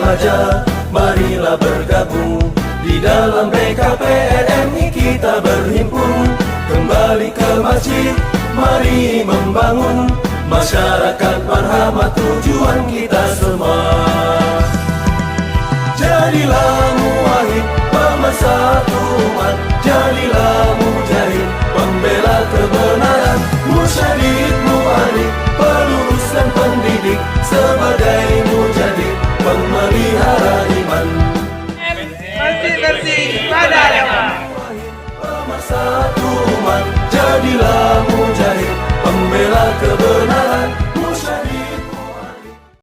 remaja, marilah bergabung. Di dalam BKPNMI kita berhimpun, kembali ke masjid, mari membangun masyarakat marhamah, tujuan kita semua. Jadilah muwahhid, pemersatu umat, jadilah mujahid, pembela kebenaran, musyadid, mu'alif, pelurus dan pendidik, sebagai